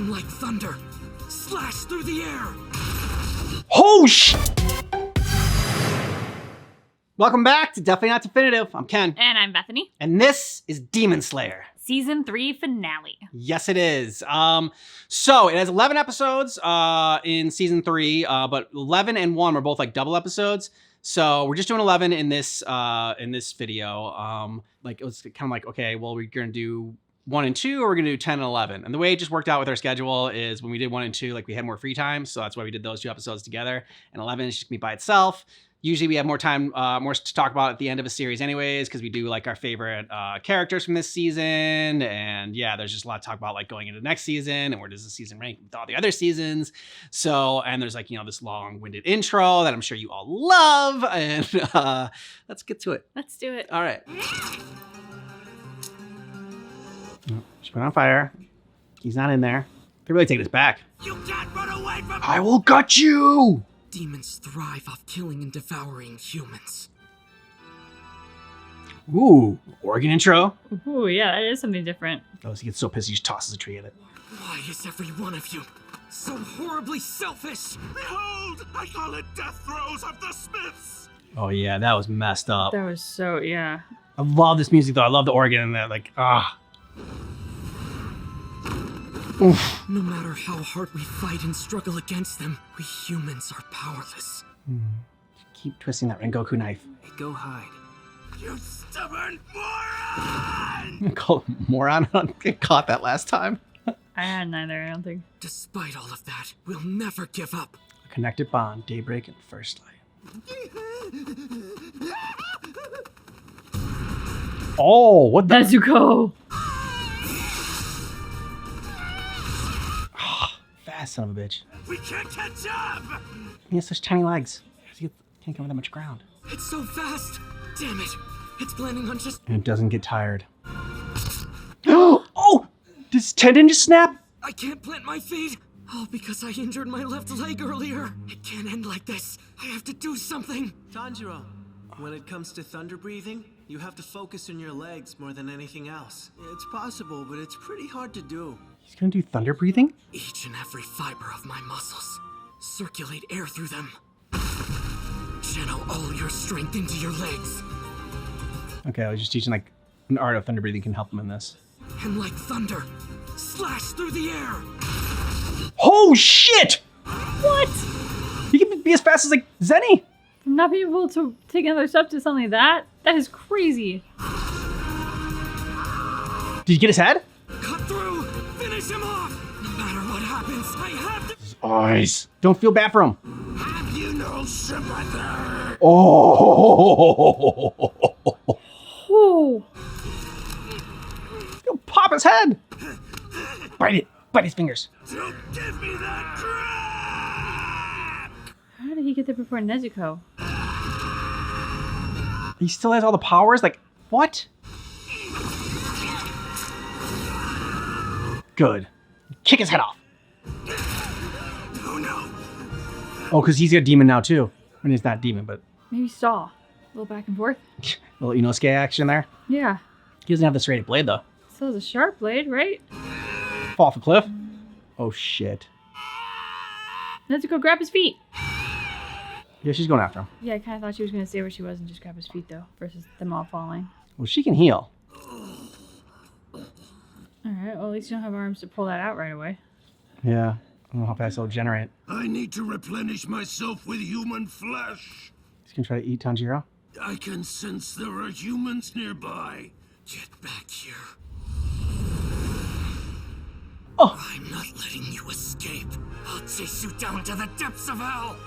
And like thunder, slash through the air. Oh, Welcome back to Definitely Not Definitive. I'm Ken. And I'm Bethany. And this is Demon Slayer. Season 3 finale. Yes, it is. So it has 11 episodes in season 3, but 11 and 1 were both like double episodes. So we're just doing 11 in this video. Like it was kind of like, okay, well, we're gonna do 1 and 2, or we're gonna do 10 and 11. And the way it just worked out with our schedule is when we did 1 and 2, like we had more free time, so that's why we did those 2 episodes together. And 11 is just gonna be by itself. Usually we have more time, more to talk about at the end of a series anyways, because we do like our favorite characters from this season. And yeah, there's just a lot to talk about, like going into next season and where does the season rank with all the other seasons. So, and there's like, you know, this long-winded intro that I'm sure you all love. And let's get to it. Let's do it. All right. She put on fire. He's not in there. They're really taking us back. You can't run away from I will gut you! Demons thrive off killing and devouring humans. Ooh, Oregon intro. Ooh, yeah, that is something different. Oh, he gets so pissed he just tosses a tree at it. Why is every one of you so horribly selfish? Behold, I call it death throes of the Smiths. Oh yeah, that was messed up. That was so, yeah. I love this music though. I love the organ and that, like, Oof. No matter how hard we fight and struggle against them, we humans are powerless. Keep twisting that Rengoku knife. Hey, go hide. You stubborn moron! Call him moron. I don't get caught that last time. I had neither, I don't think. Despite all of that, we'll never give up. A connected bond, daybreak and first light. Oh, what the? Nezuko! Fast son of a bitch. We can't catch up! He has such tiny legs. He can't cover that much ground. It's so fast. Damn it. It's planning on just... And it doesn't get tired. Oh! Did his tendon just snap? I can't plant my feet. All because I injured my left leg earlier. It can't end like this. I have to do something. Tanjiro, when it comes to thunder breathing, you have to focus on your legs more than anything else. It's possible, but it's pretty hard to do. He's gonna do thunder breathing? Each and every fiber of my muscles. Circulate air through them. Channel all your strength into your legs. Okay, I was just teaching like an art of thunder breathing can help him in this. And like thunder, slash through the air. Oh shit! What? He can be as fast as like Zenny. From not being able to take another step to something like that? That is crazy. Did you get his head? Cut through! Finish him off! No matter what happens, I have to... His eyes. Don't feel bad for him. Have you no sympathy? Oh! Oh. He'll pop his head. Bite it. Bite his fingers. Don't give me that crap! How did he get there before Nezuko? He still has all the powers? Like, what? Good. Kick his head off. Oh no! Oh, because he's a demon now too. I mean, he's not a demon, but Maybe Saw. A little back and forth. a little Inosuke action there. Yeah. He doesn't have the serrated blade though. Still has a sharp blade, right? Fall off a cliff. Oh shit. Nezuko, grab his feet. Yeah, she's going after him. Yeah, I kind of thought she was going to stay where she was and just grab his feet, though, versus them all falling. Well, she can heal. Alright, well, at least you don't have arms to pull that out right away. Yeah. I don't know how fast it'll generate. I need to replenish myself with human flesh. He's gonna try to eat Tanjiro. I can sense there are humans nearby. Get back here. Oh. I'm not letting you escape. I'll chase you down to the depths of hell.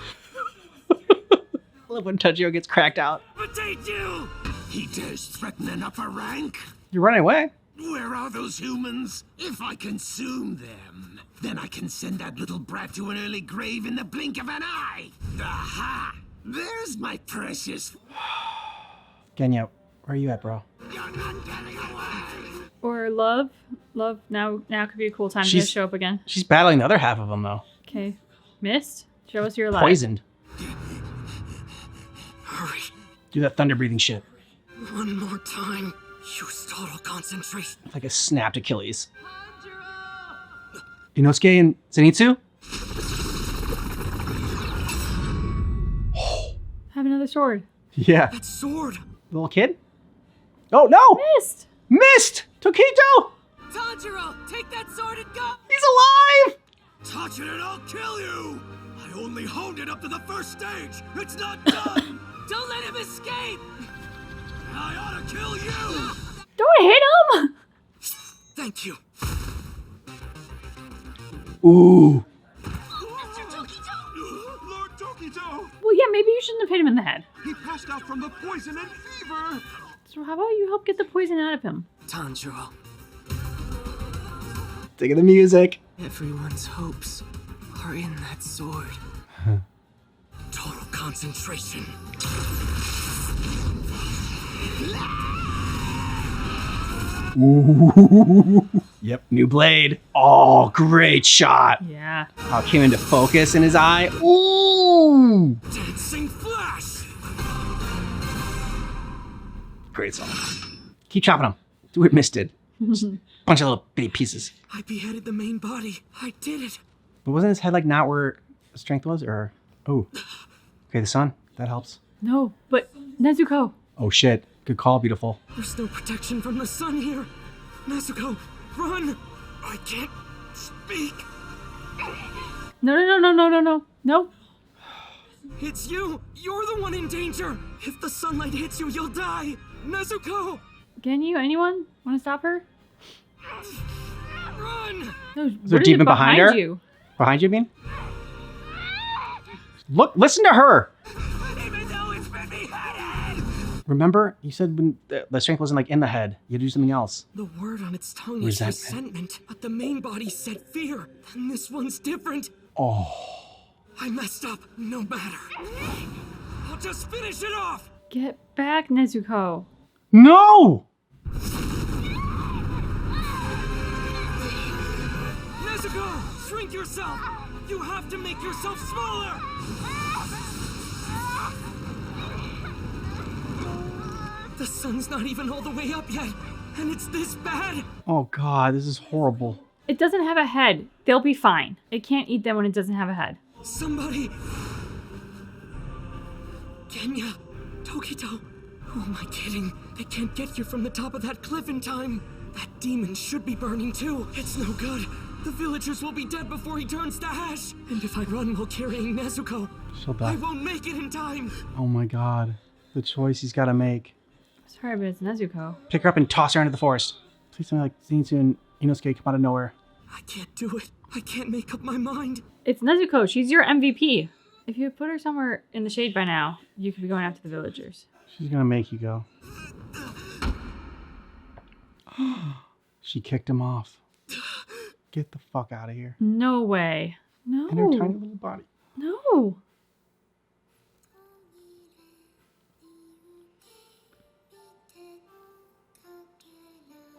I love when Tanjiro gets cracked out. Potato you! He dares threaten an upper rank? You're running away. Where are those humans? If I consume them, then I can send that little brat to an early grave in the blink of an eye. Aha! There's my precious... Genya, where are you at, bro? You're not getting away! Or Love. Love, now could be a cool time to She's- show up again. She's battling the other half of him though. Okay. Mist, show us you're alive. Poisoned. Hurry. Do that thunder breathing shit. One more time. Use total concentration. Like a snapped Achilles. Inosuke and Zenitsu? Have another sword. Yeah. That sword! Little kid? Oh, no! Missed. Missed! Tokito! Tanjiro, take that sword and go! He's alive! Touch it and I'll kill you! I only honed it up to the first stage! It's not done! Don't let him escape! I ought to kill you! Don't hit him! Thank you. Ooh. Lord Tokito! Well, yeah, maybe you shouldn't have hit him in the head. He passed out from the poison and fever! So how about you help get the poison out of him? Tanjiro, Think of the music. everyone's hopes are in that sword. Total concentration. Ooh. Yep, new blade. Oh, great shot. Yeah. Oh, it came into focus in his eye. Ooh. Dancing flash! Great song. Keep chopping them. Do what Mist did. Just bunch of little bitty pieces. I beheaded the main body. I did it. But wasn't his head like not where the strength was? Or, oh. Okay, the sun. That helps. No, but Nezuko. Oh shit. Good call, beautiful. There's no protection from the sun here. Nezuko, run! I can't speak. No. It's you! You're the one in danger! If the sunlight hits you, you'll die! Nezuko! Can you? Anyone want to stop her? Run! No, there a demon behind her? you? Behind you, mean? Look, listen to her. Even though it's been beheaded! Remember, you said when the strength wasn't like in the head, you had to do something else. The word on its tongue is Resentment. resentment, but the main body said fear, and this one's different. Oh. I messed up, no matter. I'll just finish it off! Get back, Nezuko. No! Nezuko, shrink yourself! You have to make yourself smaller! The sun's not even all the way up yet, and it's this bad! Oh god, this is horrible. It doesn't have a head. They'll be fine. It can't eat them when it doesn't have a head. Somebody! Kenya! Tokito! Who am I kidding? They can't get here from the top of that cliff in time! That demon should be burning too! It's no good! The villagers will be dead before he turns to ash! And if I run while carrying Nezuko, She'll I die. won't make it in time! Oh my god. The choice he's got to make. Sorry, but it's Nezuko. Pick her up and toss her into the forest. Please something like Zenitsu and Inosuke come out of nowhere. I can't do it. I can't make up my mind. It's Nezuko. She's your MVP. If you put her somewhere in the shade by now, you could be going after the villagers. She's gonna make you go. She kicked him off. Get the fuck out of here. No way. No. In her tiny little body. No.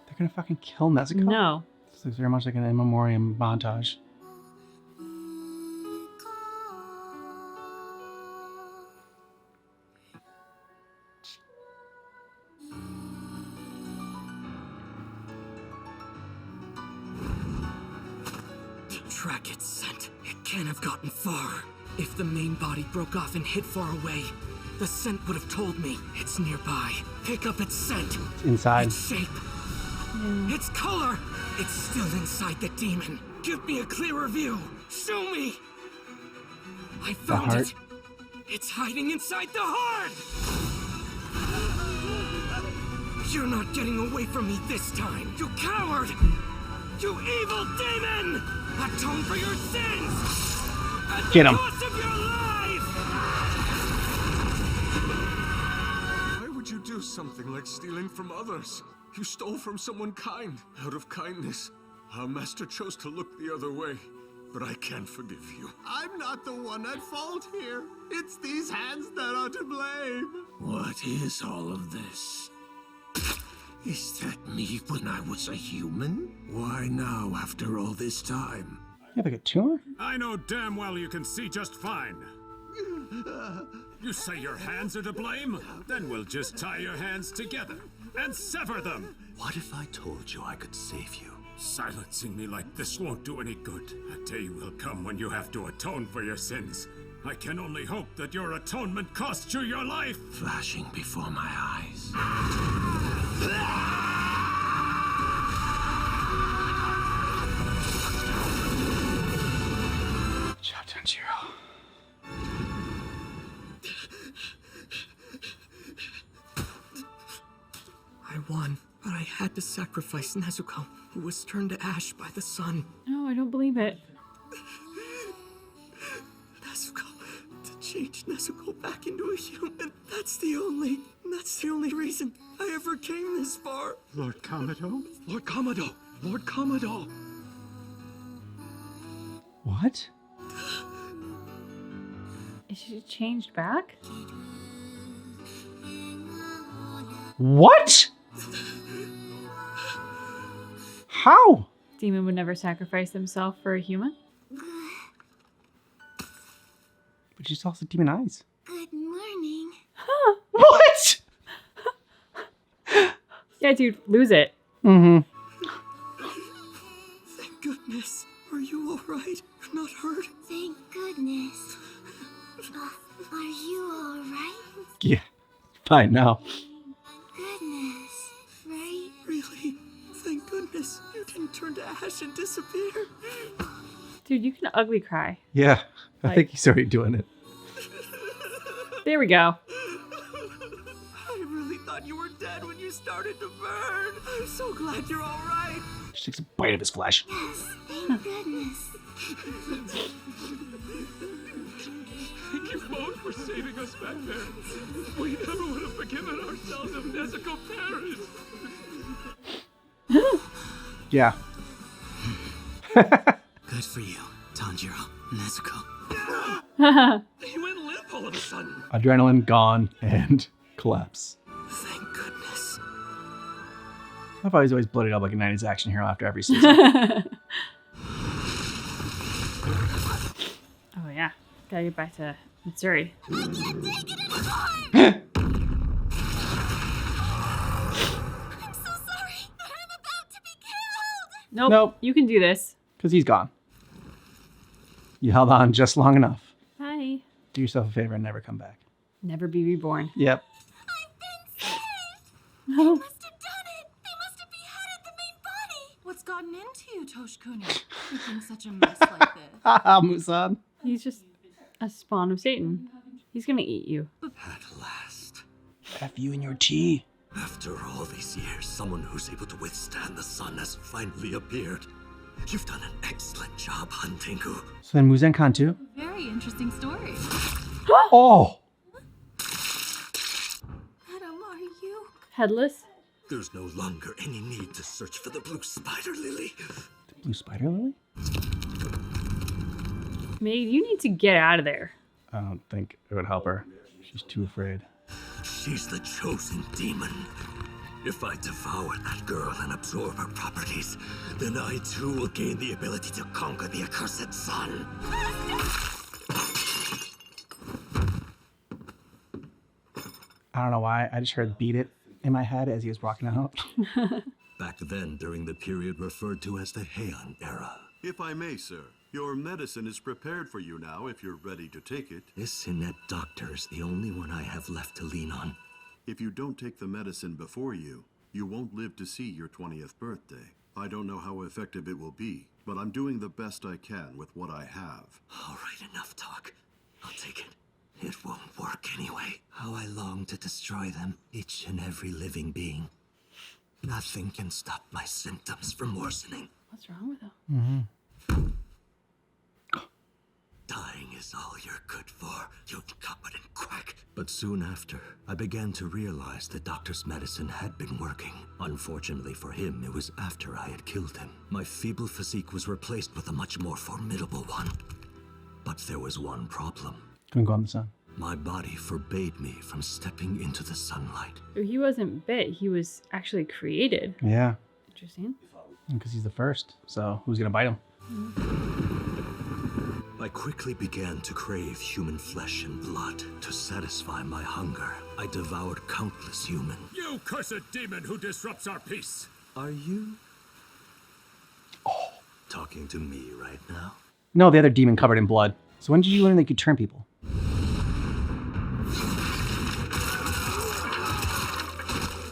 They're gonna fucking kill Nezuko? No. This looks very much like an in memoriam montage. Track its scent. It can't have gotten far. If the main body broke off and hid far away, the scent would have told me it's nearby. Pick up its scent. It's inside. Its shape. Its color. It's still inside the demon. Give me a clearer view. Show me. I found heart? it. It's hiding inside the heart. You're not getting away from me this time. You coward. You evil demon. Atone for your sins. At Get the him. cost of your life. Why would you do something like stealing from others? You stole from someone kind, out of kindness. Our master chose to look the other way, but I can't forgive you. I'm not the one at fault here. It's these hands that are to blame. What is all of this? Is that me when I was a human? Why now, after all this time? You have like a tumor? I know damn well you can see just fine. You say your hands are to blame? Then we'll just tie your hands together and sever them. What if I told you I could save you? Silencing me like this won't do any good. A day will come when you have to atone for your sins. I can only hope that your atonement costs you your life. Flashing before my eyes. Shut down, Tanjiro. I won, but I had to sacrifice Nezuko, who was turned to ash by the sun. No, I don't believe it. Nezuko, to change Nezuko back into a human. That's the only reason I ever came this far. Lord Kamado? Lord Kamado! Lord Kamado! What? Is she changed back? What? How? Demon would never sacrifice himself for a human? But she's also demon eyes. Good morning. What? Yeah, dude, lose it. Mm-hmm. Thank goodness. Are you alright? You're not hurt? Thank goodness. Are you alright? Yeah. Fine now. Goodness, right? Really? Thank goodness. You didn't turn to ash and disappear. Dude, you can ugly cry. Yeah. I Like- think he's already doing it. There we go. I really thought you were dead when you started to burn. I'm so glad you're alright. She takes a bite of his flesh. Yes, thank goodness. Thank you both for saving us back there. We never would have forgiven ourselves if Nezuko perished. Yeah. Good for you, Tanjiro. Nezuko. He went limp all of a sudden. Adrenaline gone and collapse. Thank goodness. I've always blooded up like a 90s action hero after every season. Oh yeah, gotta get back to Mitsuri. I can't take it anymore! I'm so sorry, but I'm about to be killed! Nope, Nope. you can do this. Because he's gone. You held on just long enough. Hi. Do yourself a favor and never come back. Never be reborn. Yep. I've been saved! They must have done it! They must have beheaded the main body! What's gotten into you, Toshikuni? Making such a mess like this. Haha, Musan. He's just a spawn of Satan. He's gonna eat you. At last. F you and your tea. After all these years, someone who's able to withstand the sun has finally appeared. You've done an excellent job, Huntingu. So then Muzan Khan too? Very interesting story. Oh! Adam, are you? Headless? There's no longer any need to search for the blue spider lily. The blue spider lily? Maid, you need to get out of there. I don't think it would help her. She's too afraid. She's the chosen demon. If I devour that girl and absorb her properties, then I too will gain the ability to conquer the accursed sun. I don't know why. I just heard beat it in my head as he was walking out. Back then, during the period referred to as the Heian era. If I may, sir, your medicine is prepared for you now if you're ready to take it. This inept doctor is the only one I have left to lean on. If you don't take the medicine before you won't live to see your 20th birthday. I don't know how effective it will be, but I'm doing the best I can with what I have. All right, enough talk. I'll take it. It won't work anyway. How I long to destroy them, each and every living being. Nothing can stop my symptoms from worsening. What's wrong with him? Dying is all you're good for, you incompetent quack. But soon after, I began to realize the doctor's medicine had been working. Unfortunately for him, it was after I had killed him. My feeble physique was replaced with a much more formidable one. But there was one problem. Couldn't go on the sun. My body forbade me from stepping into the sunlight. He wasn't bit, he was actually created. Yeah. Interesting. Because he's the first. So who's going to bite him? I quickly began to crave human flesh and blood to satisfy my hunger. I devoured countless human. You cursed demon who disrupts our peace! Are you talking to me right now? No, the other demon covered in blood. So when did you learn they could turn people?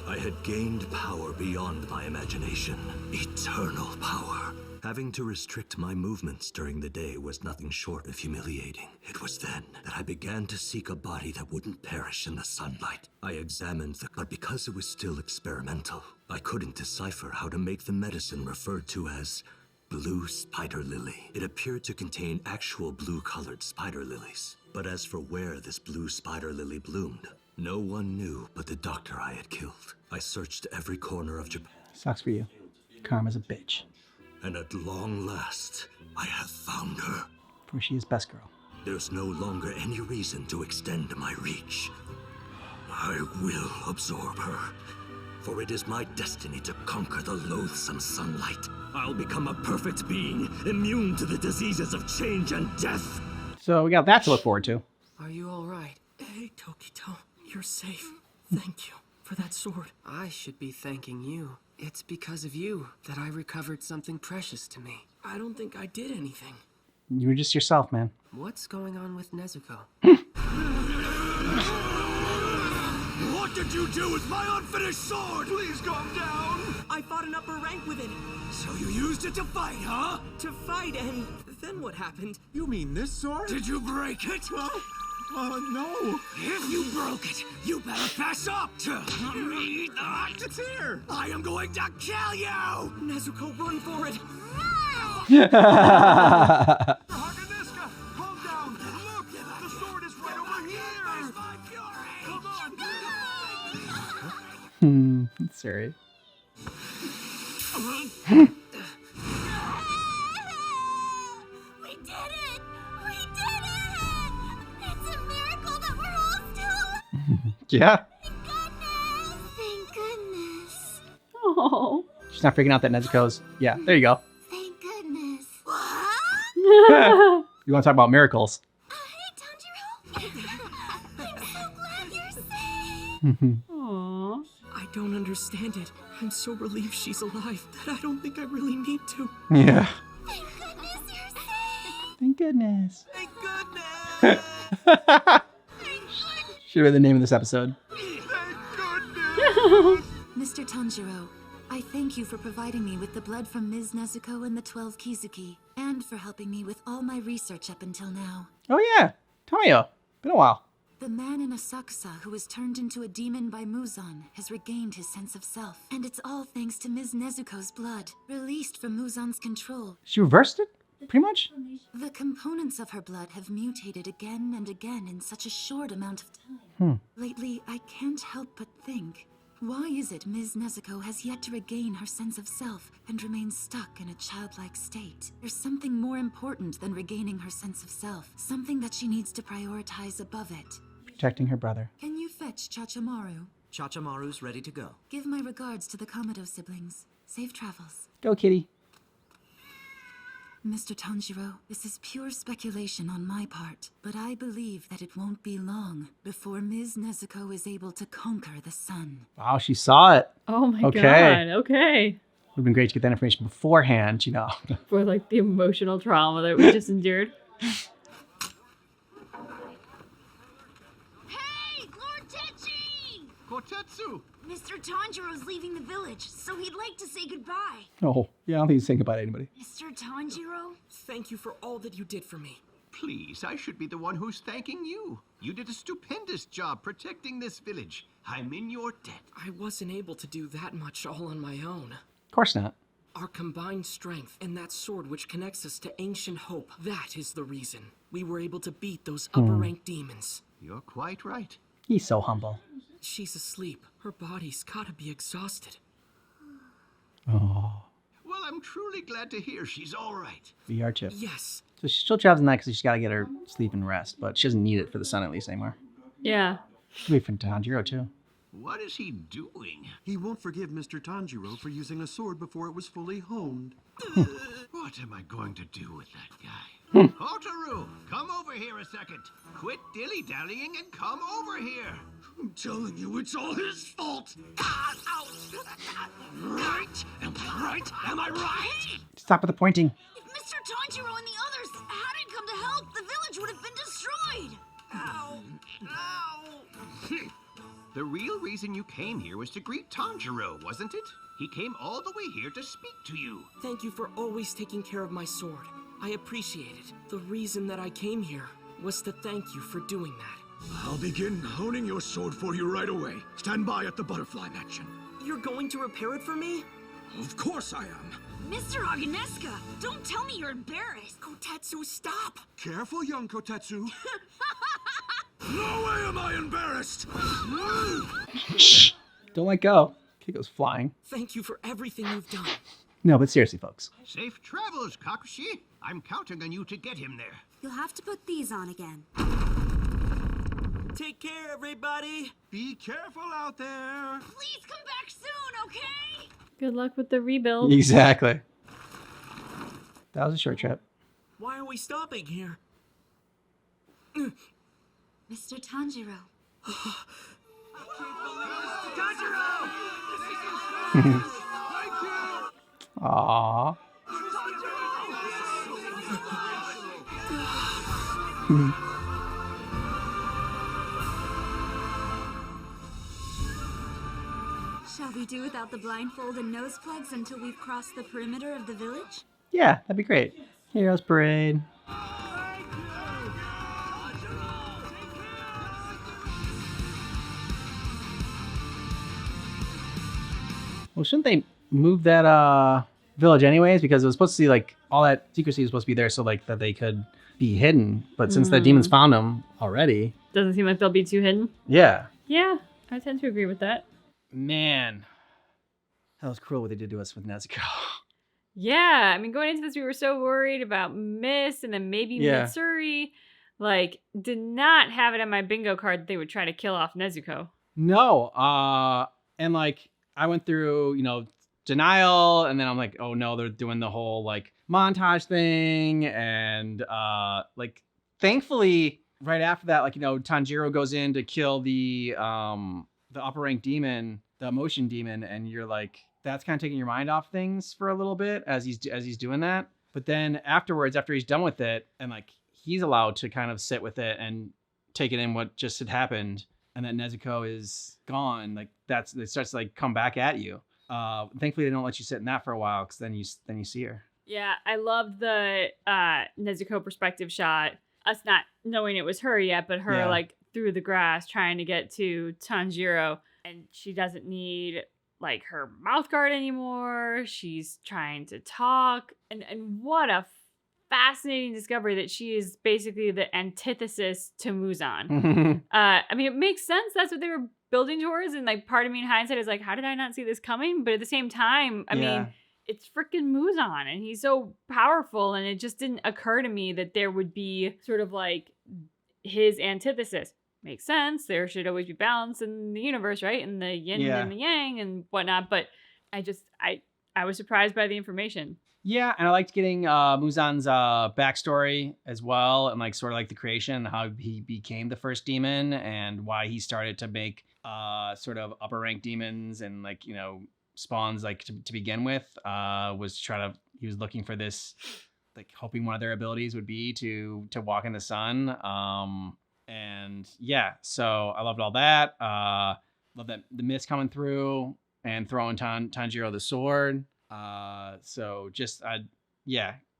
I had gained power beyond my imagination. Eternal power. Having to restrict my movements during the day was nothing short of humiliating. It was then that I began to seek a body that wouldn't perish in the sunlight. I examined but because it was still experimental, I couldn't decipher how to make the medicine referred to as blue spider lily. It appeared to contain actual blue-colored spider lilies. But as for where this blue spider lily bloomed, no one knew but the doctor I had killed. I searched every corner of Japan. Sucks for you. Karma's a bitch. And at long last, I have found her. For she is best girl. There's no longer any reason to extend my reach. I will absorb her, for it is my destiny to conquer the loathsome sunlight. I'll become a perfect being, immune to the diseases of change and death. So we got that to look forward to. Are you all right? Hey, Tokito, you're safe. Thank you for that sword. I should be thanking you. It's because of you that I recovered something precious to me. I don't think I did anything. You were just yourself, man. What's going on with Nezuko? What did you do with my unfinished sword? Please calm down. I fought an upper rank with it. So you used it to fight, huh? To fight, and then what happened? You mean this sword? Did you break it? No. If you broke it, you better fess up to me. It's here. I am going to kill you. Nezuko, run for it. Haganiska, calm down. Look, the sword is right over here. Come on. Sorry. We did it! We did it! It's a miracle that we're all still Yeah. Thank goodness! Thank goodness! Oh. She's not freaking out that Nezuko's. Yeah, there you go. Thank goodness! What? You want to talk about miracles? Hey, Tanjiro! I'm so glad you're safe! Aw. I don't understand it. I'm so relieved she's alive that I don't think I really need to. Yeah. Thank goodness you're safe! Thank goodness. Thank goodness! Should have been the name of this episode. Mr. Tanjiro, I thank you for providing me with the blood from Ms. Nezuko and the 12 Kizuki, and for helping me with all my research up until now. Oh yeah, Toyo. Been a while. The man in Asakusa who was turned into a demon by Muzan has regained his sense of self, and it's all thanks to Ms. Nezuko's blood, released from Muzan's control. She reversed it, pretty much. The components of her blood have mutated again and again in such a short amount of time. Lately, I can't help but think, why is it Ms. Nezuko has yet to regain her sense of self and remains stuck in a childlike state? There's something more important than regaining her sense of self, something that she needs to prioritize above it. Protecting her brother. Can you fetch Chachamaru? Chachamaru's ready to go. Give my regards to the Komodo siblings. Safe travels. Go, kitty. Mr. Tanjiro, this is pure speculation on my part, but I believe that it won't be long before Ms. Nezuko is able to conquer the sun. Wow, she saw it. Oh my Okay. god. Okay. Would have been great to get that information beforehand, you know. For like the emotional trauma that we just endured. Hey, Lord Tenchi! Kotetsu! Mr. Tanjiro's leaving the village, so he'd like to say goodbye. Oh, yeah, I don't think he's thinking about anybody. Mr. Tanjiro? Thank you for all that you did for me. Please, I should be the one who's thanking you. You did a stupendous job protecting this village. I'm in your debt. I wasn't able to do that much all on my own. Of course not. Our combined strength and that sword which connects us to ancient hope, that is the reason. We were able to beat those upper-ranked demons. You're quite right. He's so humble. She's asleep. Her body's gotta be exhausted. Oh, Well, I'm truly glad to hear she's all right. VR chip. Yes. So she still travels at night because she's got to get her sleep and rest, but she doesn't need it for the sun at least anymore. Yeah. Could be for Tanjiro too. What is he doing? He won't forgive Mr. Tanjiro for using a sword before it was fully honed. What am I going to do with that guy? Hmm. Hotaru, come over here a second. Quit dilly-dallying and come over here. I'm telling you, it's all his fault. Right? Am I right? Am I right? Stop with the pointing. If Mr. Tanjiro and the others hadn't come to help, the village would have been destroyed. Ow. Ow. The real reason you came here was to greet Tanjiro, wasn't it? He came all the way here to speak to you. Thank you for always taking care of my sword. I appreciate it. The reason that I came here was to thank you for doing that. I'll begin honing your sword for you right away. Stand by at the butterfly mansion. You're going to repair it for me? Of course I am. Mr. Hageneska, don't tell me you're embarrassed. Kotetsu, stop! Careful, young Kotetsu. No way am I embarrassed! Shh. Don't let go. Kid goes flying. Thank you for everything you've done. No, but seriously, folks. Safe travels, Kakashi. I'm counting on you to get him there. You'll have to put these on again. Take care, everybody. Be careful out there. Please come back soon, okay? Good luck with the rebuild. Exactly. That was a short trip. Why are we stopping here? Mr. Tanjiro. Aww. Shall we do without the blindfold and nose plugs until we've crossed the perimeter of the village? Yeah, that'd be great. Heroes Parade. Well, shouldn't they move that village anyways? Because it was supposed to be like all that secrecy was supposed to be there so like that they could be hidden. But since the demons found them already. Doesn't seem like they'll be too hidden. Yeah. Yeah, I tend to agree with that. Man. That was cruel what they did to us with Nezuko. Yeah, I mean, going into this, we were so worried about Miss and then maybe Mitsuri. Like, did not have it on my bingo card that they would try to kill off Nezuko. No. And like, I went through, denial, and then I'm like, oh no, they're doing the whole like montage thing. And like, thankfully, right after that, like, Tanjiro goes in to kill the upper rank demon, the emotion demon, and you're like, that's kind of taking your mind off things for a little bit as he's doing that. But then afterwards, after he's done with it, and like he's allowed to kind of sit with it and take it in what just had happened, and that Nezuko is gone, like it starts to like come back at you. Thankfully, they don't let you sit in that for a while, because then you see her. Yeah, I loved the Nezuko perspective shot. Us not knowing it was her yet, but her like through the grass trying to get to Tanjiro, and she doesn't need like her mouth guard anymore. She's trying to talk, and what a fascinating discovery that she is basically the antithesis to Muzan. I mean, it makes sense. That's what they were building towards, and like part of me in hindsight is like, how did I not see this coming? But at the same time, I mean, it's freaking Muzan, and he's so powerful, and it just didn't occur to me that there would be sort of like his antithesis. Makes sense. There should always be balance in the universe, right? And the yin and the yang and whatnot. But I was surprised by the information. Yeah, and I liked getting Muzan's backstory as well, and like sort of like the creation, how he became the first demon, and why he started to make sort of upper rank demons and like spawns like to begin with. He was looking for this, like hoping one of their abilities would be to walk in the sun. And yeah, so I loved all that. Love that the mist coming through and throwing Tanjiro the sword. So just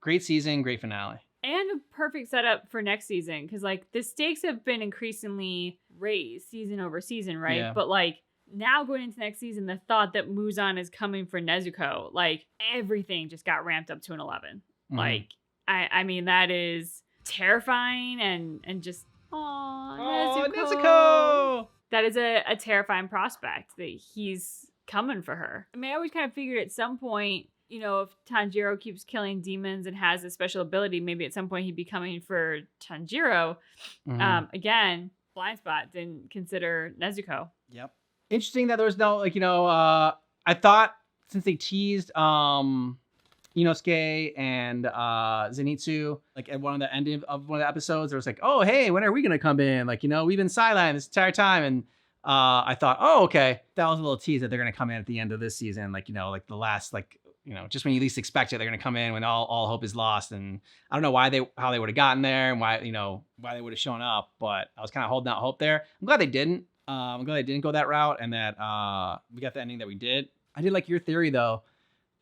great season, great finale. And a perfect setup for next season, because like the stakes have been increasingly raised season over season, right? Yeah. But like now going into next season, the thought that Muzan is coming for Nezuko, like everything just got ramped up to an 11. Mm-hmm. Like I mean, that is terrifying and just Nezuko. That is a terrifying prospect that he's coming for her. I mean, I always kind of figured at some point, if Tanjiro keeps killing demons and has a special ability, maybe at some point he'd be coming for Tanjiro. Mm-hmm. Again, blind spot, didn't consider Nezuko. Yep. Interesting that there was no, I thought since they teased Inosuke and Zenitsu, like at one of the end of one of the episodes, there was like, oh, hey, when are we going to come in? Like, we've been sidelined this entire time. And I thought, oh, okay. That was a little tease that they're going to come in at the end of this season. Like, like the last, like just when you least expect it, they're going to come in when all hope is lost. And I don't know how they would have gotten there and why they would have shown up, but I was kind of holding out hope there. I'm glad they didn't. I'm glad they didn't go that route and that we got the ending that we did. I did like your theory though,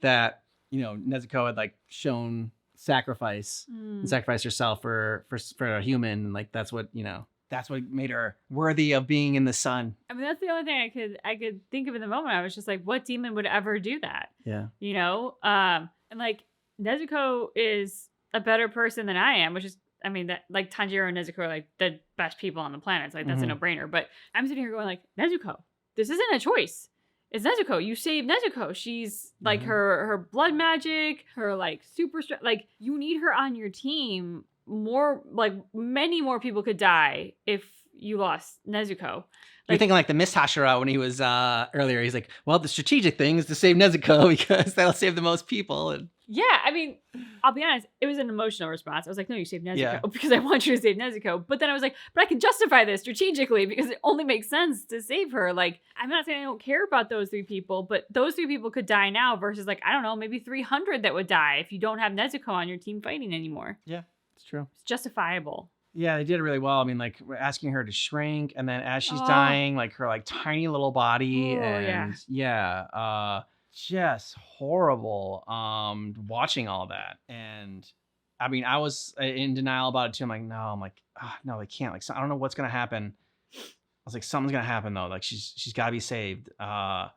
that, Nezuko had like shown sacrifice and sacrificed herself for a human. And like, that's what made her worthy of being in the sun. I mean, that's the only thing I could think of in the moment. I was just like, what demon would ever do that? Yeah. And like Nezuko is a better person than I am, which is, I mean, that like Tanjiro and Nezuko are like the best people on the planet. It's like, that's a no-brainer. But I'm sitting here going like, Nezuko, this isn't a choice. It's Nezuko. You saved Nezuko. She's like her blood magic, her like super strength. Like you need her on your team. Many more people could die if you lost Nezuko. You're thinking like the Mist Hashira when he was earlier. He's like, well, the strategic thing is to save Nezuko because that'll save the most people. And yeah, I mean, I'll be honest, it was an emotional response. I was like, no, you saved Nezuko because I want you to save Nezuko. But then I was like, but I can justify this strategically because it only makes sense to save her. Like, I'm not saying I don't care about those 3 people, but those 3 people could die now versus like, I don't know, maybe 300 that would die if you don't have Nezuko on your team fighting anymore. Yeah, it's true. It's justifiable. Yeah, they did it really well. I mean, like we're asking her to shrink, and then as she's dying, like her like tiny little body, just horrible. Watching all that, and I mean, I was in denial about it too. I'm like, no, they can't. Like, I don't know what's gonna happen. I was like, something's gonna happen though. Like she's got to be saved. So I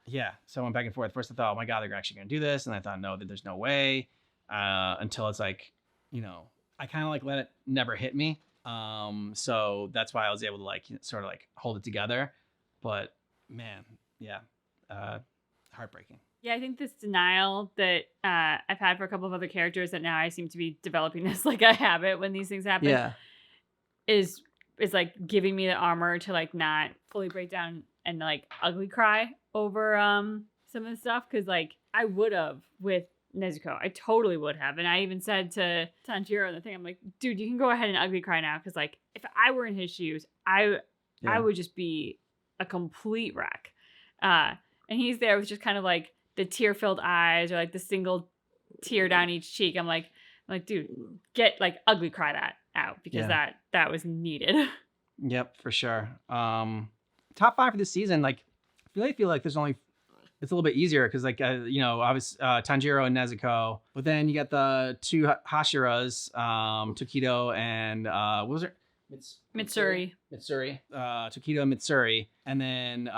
went back and forth. First I thought, oh my god, they're actually gonna do this, and I thought, no, that there's no way. Until it's like, I kind of like let it never hit me. So that's why I was able to like sort of like hold it together. But man, heartbreaking. Yeah, I think this denial that I've had for a couple of other characters that now I seem to be developing this like a habit when these things happen is like giving me the armor to like not fully break down and like ugly cry over some of the stuff, because like I would have with Nezuko. I totally would have. And I even said to Tanjiro in the thing, I'm like, dude, you can go ahead and ugly cry now. Because like, if I were in his shoes, I would just be a complete wreck. And he's there with just kind of like the tear-filled eyes or like the single tear down each cheek. I'm like, dude, get like ugly cry that out because that was needed. Yep, for sure. Top 5 for this season. Like, I really feel like there's only it's a little bit easier because like obviously Tanjiro and Nezuko, but then you got the 2 Hashiras, Tokido and what was it? Mitsuri. Tokido and Mitsuri, and then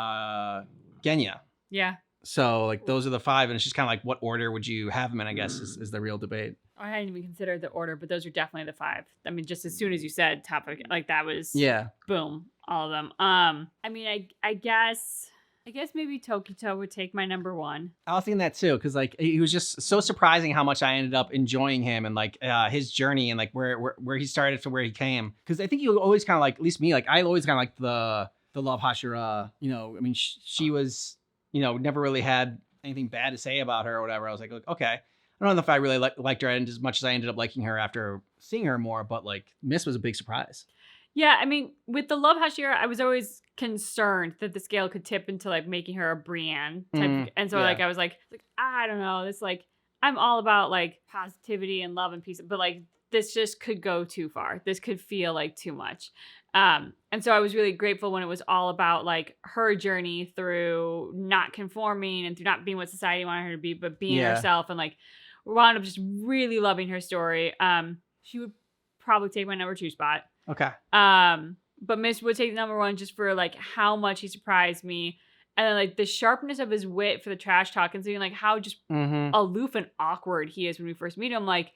Genya. Yeah. So like those are the 5, and it's just kind of like what order would you have them in? I guess is the real debate. I hadn't even considered the order, but those are definitely the 5. I mean, just as soon as you said top of, like that was boom, all of them. I mean, I guess maybe Tokito would take my number 1. I was thinking that too, because like he was just so surprising how much I ended up enjoying him and like his journey and like where he started to where he came. Because I think you always kind of like, at least me, like I always kind of like the Love Hashira. I mean, she was never really had anything bad to say about her or whatever. I was like, okay. I don't know if I really liked her as much as I ended up liking her after seeing her more, but like Mist was a big surprise. Yeah, I mean, with the Love Hashira, I was always concerned that the scale could tip into like making her a Brienne type. And so like I was like, I don't know, this like I'm all about like positivity and love and peace, but like this just could go too far. This could feel like too much. And so I was really grateful when it was all about like her journey through not conforming and through not being what society wanted her to be, but being herself, and like wound up just really loving her story. She would probably take my number 2 spot. Okay. But Mist would take number 1 just for like how much he surprised me, and then like the sharpness of his wit for the trash talk, and seeing like how just aloof and awkward he is when we first meet him. Like,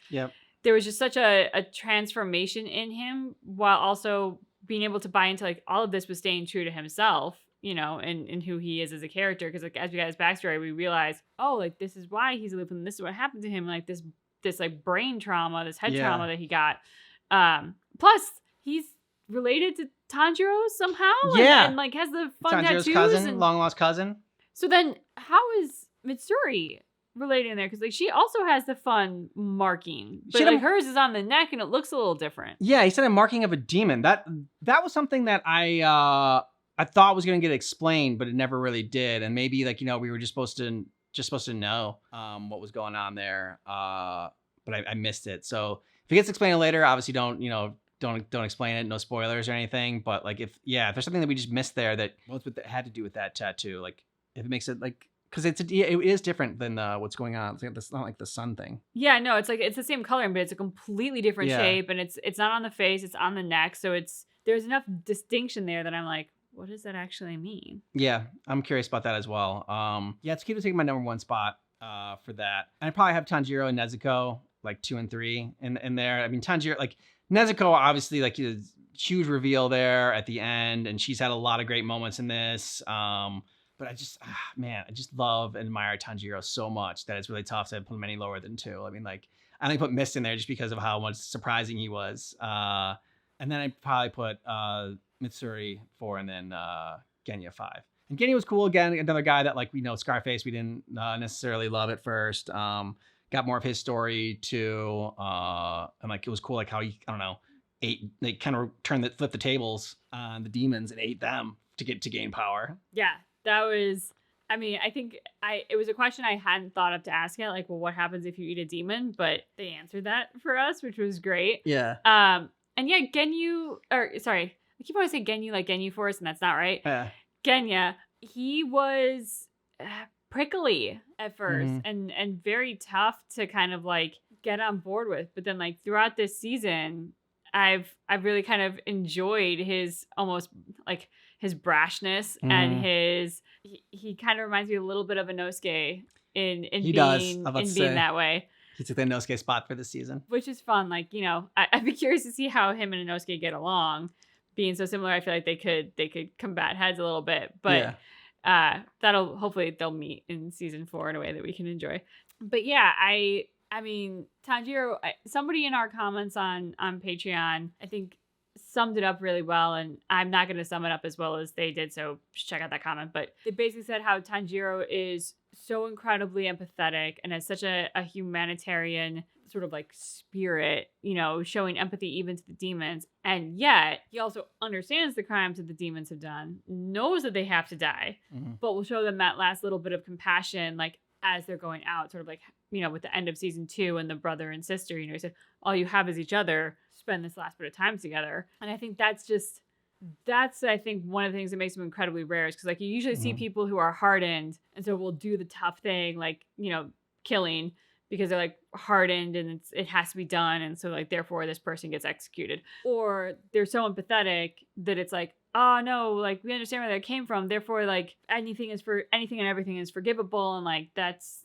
there was just such a transformation in him, while also being able to buy into like all of this was staying true to himself, and who he is as a character. Because like as we got his backstory, we realized, oh, like this is why he's aloof, and this is what happened to him, like this like brain trauma, this head trauma that he got. Plus, he's related to Tanjiro somehow, and like has the fun Tanjiro's tattoos, cousin, long lost cousin. So then, how is Mitsuri related in there? Because like she also has the fun marking, but like hers is on the neck and it looks a little different. Yeah, he said a marking of a demon. That was something that I thought was going to get explained, but it never really did. And maybe like we were just supposed to just supposed to know what was going on there, but I missed it. So if it gets explained later, obviously don't explain it, no spoilers or anything. But like if there's something that we just missed there that had to do with that tattoo, like if it makes it like, because it is different than what's going on. It's not like the sun thing. Yeah, no, it's like it's the same coloring, but it's a completely different shape, and it's not on the face, it's on the neck. So there's enough distinction there that I'm like, what does that actually mean? Yeah, I'm curious about that as well. It's Kiba taking my number 1 spot for that. And I probably have Tanjiro and Nezuko like 2 and 3 in there. I mean, Tanjiro, like Nezuko, obviously, like a huge reveal there at the end, and she's had a lot of great moments in this. But I just love and admire Tanjiro so much that it's really tough to put him any lower than 2. I mean, like I only put Mist in there just because of how much surprising he was. And then I probably put Mitsuri 4 and then Genya 5. And Genya was cool. Again, another guy that like, Scarface, we didn't necessarily love at first. Got more of his story too. And like, it was cool. Like how he, I don't know, they kind of flipped the tables on the demons and ate them to gain power. Yeah, that was, I mean, I think it was a question I hadn't thought of to ask yet. Like, well, what happens if you eat a demon? But they answered that for us, which was great. Yeah. And yeah, I keep wanting to say Genyu like Genyu Force, and that's not right. Genya, he was prickly at first and very tough to kind of like get on board with. But then like throughout this season, I've really kind of enjoyed his almost like his brashness and he kind of reminds me a little bit of Inosuke in being that way. He took the Inosuke spot for this season, which is fun. Like, I'd be curious to see how him and Inosuke get along. Being so similar, I feel like they could combat heads a little bit, but hopefully they'll meet in season 4 in a way that we can enjoy. But yeah, I mean, Tanjiro, somebody in our comments on Patreon, I think summed it up really well, and I'm not going to sum it up as well as they did, so just check out that comment. But they basically said how Tanjiro is so incredibly empathetic and has such a humanitarian sort of like spirit, showing empathy even to the demons. And yet he also understands the crimes that the demons have done, knows that they have to die, but will show them that last little bit of compassion, like as they're going out, sort of like, with the end of season 2 and the brother and sister, he said, all you have is each other, spend this last bit of time together. And I think that's I think one of the things that makes them incredibly rare is because like you usually see people who are hardened and so will do the tough thing, like, killing, because they're like hardened and it has to be done. And so like, therefore this person gets executed, or they're so empathetic that it's like, oh no, like we understand where that came from. Therefore like anything and everything is forgivable. And like, that's,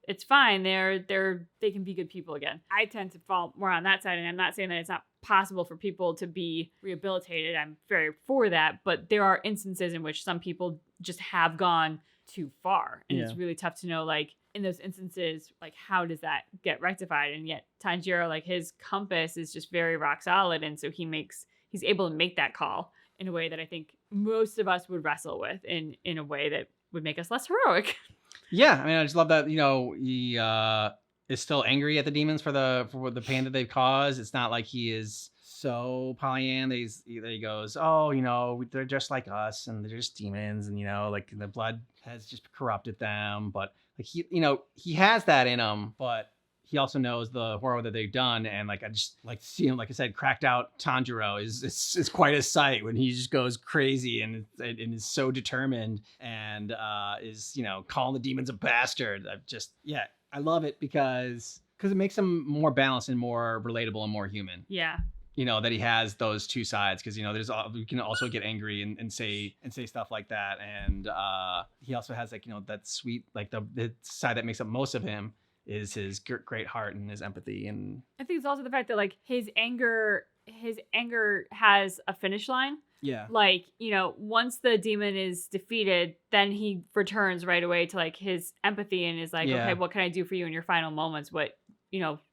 it's fine. They can be good people again. I tend to fall more on that side. And I'm not saying that it's not possible for people to be rehabilitated. I'm very for that. But there are instances in which some people just have gone too far. And it's really tough to know, like, in those instances, like, how does that get rectified? And yet Tanjiro, like, his compass is just very rock solid. And so he's able to make that call in a way that I think most of us would wrestle with in a way that would make us less heroic. Yeah. I mean, I just love that, he is still angry at the demons for the pain that they've caused. It's not like he is so Pollyanna. He goes, oh, they're just like us and they're just demons. And, like the blood has just corrupted them. But like, he has that in him, but he also knows the horror that they've done. And like, I just like to see him, like I said, cracked out Tanjiro is quite a sight when he just goes crazy and is so determined and is, calling the demons a bastard. I love it because it makes him more balanced and more relatable and more human. Yeah. That he has those two sides, because we can also get angry and say stuff like that, and he also has like that sweet, like the side that makes up most of him is his great heart and his empathy. And I think it's also the fact that like his anger has a finish line. Yeah. Like, once the demon is defeated, then he returns right away to like his empathy and is like, okay, what can I do for you in your final moments? What's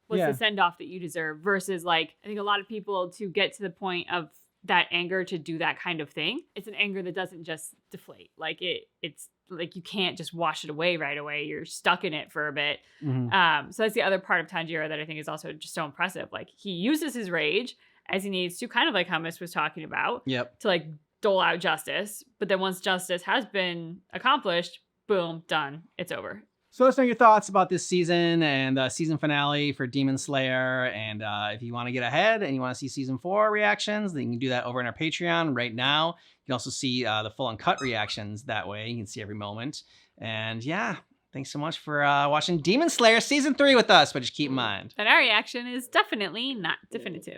the send off that you deserve? Versus like, I think a lot of people, to get to the point of that anger to do that kind of thing, it's an anger that doesn't just deflate. Like it's like, you can't just wash it away right away. You're stuck in it for a bit. So that's the other part of Tanjiro that I think is also just so impressive. Like, he uses his rage as he needs to, kind of like how Mist was talking about, to like dole out justice. But then once justice has been accomplished, boom, done. It's over. So let us know your thoughts about this season and the season finale for Demon Slayer. And if you want to get ahead and you want to see season 4 reactions, then you can do that over on our Patreon right now. You can also see the full uncut reactions that way. You can see every moment. And yeah, thanks so much for watching Demon Slayer season 3 with us. But just keep in mind that our reaction is definitely not definitive.